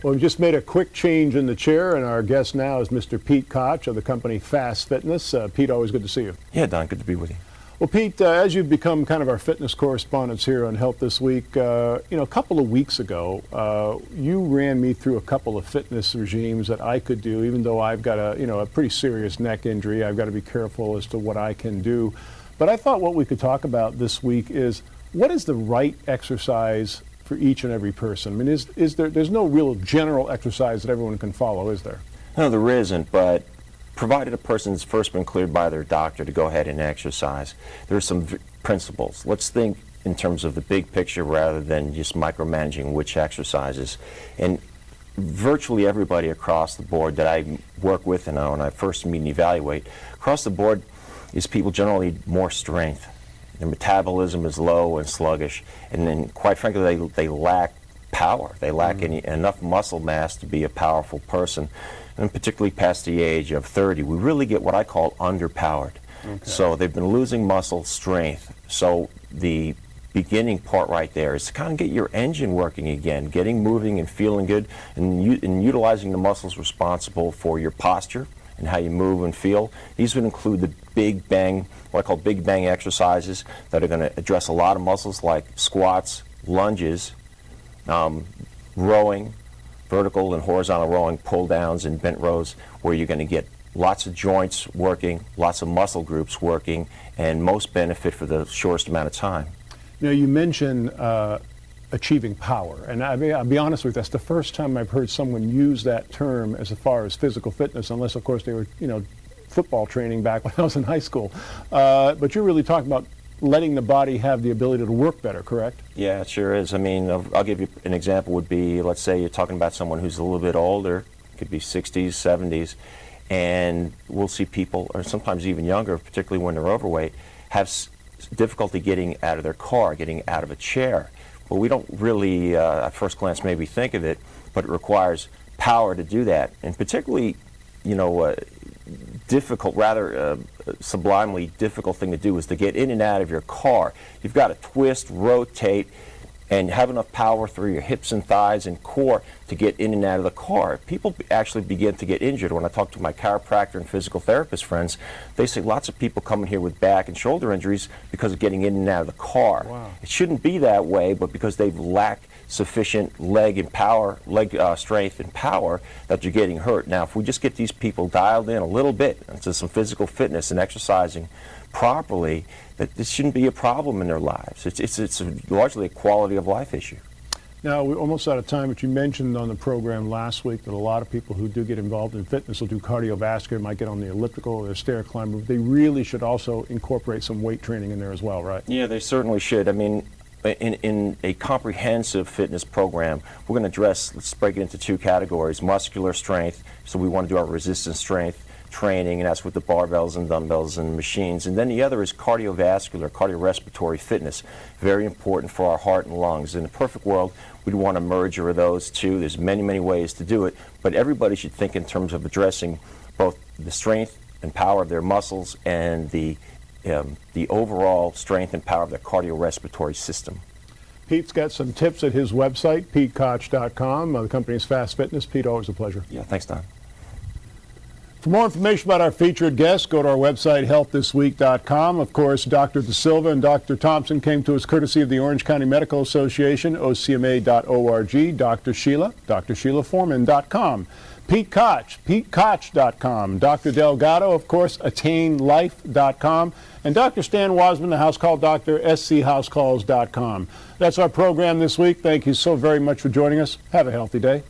Well, we've just made a quick change in the chair, and our guest now is Mr. Pete Koch of the company Fast Fitness. Pete, always good to see you. Yeah, Don, good to be with you. Well, Pete, as you've become kind of our fitness correspondents here on Health This Week, a couple of weeks ago, you ran me through a couple of fitness regimes that I could do, even though I've got a pretty serious neck injury. I've got to be careful as to what I can do. But I thought what we could talk about this week is what is the right exercise for each and every person? I mean, there's no real general exercise that everyone can follow, is there? No, there isn't, but provided a person's first been cleared by their doctor to go ahead and exercise, there are some principles. Let's think in terms of the big picture rather than just micromanaging which exercises. And virtually everybody across the board that I work with and when I first meet and evaluate, across the board is people generally need more strength. Their metabolism is low and sluggish, and then quite frankly they lack power. They lack enough muscle mass to be a powerful person. And particularly past the age of 30, we really get what I call underpowered. Okay. So they've been losing muscle strength. So the beginning part right there is to kind of get your engine working again, getting moving and feeling good, and utilizing the muscles responsible for your posture and how you move and feel. These would include the big bang, what I call big bang exercises that are going to address a lot of muscles like squats, lunges, rowing, vertical and horizontal rowing, pull downs and bent rows, where you're going to get lots of joints working, lots of muscle groups working, and most benefit for the shortest amount of time. You mentioned achieving power, and I'll be honest with you, that's the first time I've heard someone use that term as far as physical fitness, unless of course they were football training back when I was in high school. But you're really talking about letting the body have the ability to work better, correct? Yeah, it sure is. I mean, I'll give you an example. Would be, let's say you're talking about someone who's a little bit older, could be 60s, 70s, and we'll see people, or sometimes even younger, particularly when they're overweight, have difficulty getting out of their car, getting out of a chair. Well, we don't really, at first glance, maybe think of it, but it requires power to do that, and particularly, difficult, rather sublimely difficult thing to do is to get in and out of your car. You've got to twist, rotate, and have enough power through your hips and thighs and core to get in and out of the car. People actually begin to get injured. When I talk to my chiropractor and physical therapist friends, they say lots of people come in here with back and shoulder injuries because of getting in and out of the car. Wow. It shouldn't be that way, but because they've lacked sufficient leg strength and power, that you're getting hurt. Now, if we just get these people dialed in a little bit into some physical fitness and exercising properly, that this shouldn't be a problem in their lives. It's largely a quality of life issue. Now, we're almost out of time, but you mentioned on the program last week that a lot of people who do get involved in fitness will do cardiovascular, might get on the elliptical or the stair climber. They really should also incorporate some weight training in there as well, right? Yeah, they certainly should. I mean, in a comprehensive fitness program, we're going to address, let's break it into two categories: muscular strength, so we want to do our resistance strength training, and that's with the barbells and dumbbells and machines. And then the other is cardiovascular, cardiorespiratory fitness, very important for our heart and lungs. In a perfect world, we'd want a merger of those two. There's many, many ways to do it, but everybody should think in terms of addressing both the strength and power of their muscles and the overall strength and power of their cardiorespiratory system. Pete's got some tips at his website, PeteKoch.com. The company's Fast Fitness. Pete, always a pleasure. Yeah, thanks, Don. For more information about our featured guests, go to our website, healththisweek.com. Of course, Dr. De Silva and Dr. Thompson came to us courtesy of the Orange County Medical Association, ocma.org, Dr. Sheila, DrSheilaForeman.com. Pete Koch, PeteKoch.com. Dr. Delgado, of course, AttainLife.com. And Dr. Stan Wasman, the House Call Doctor, SCHouseCalls.com. That's our program this week. Thank you so very much for joining us. Have a healthy day.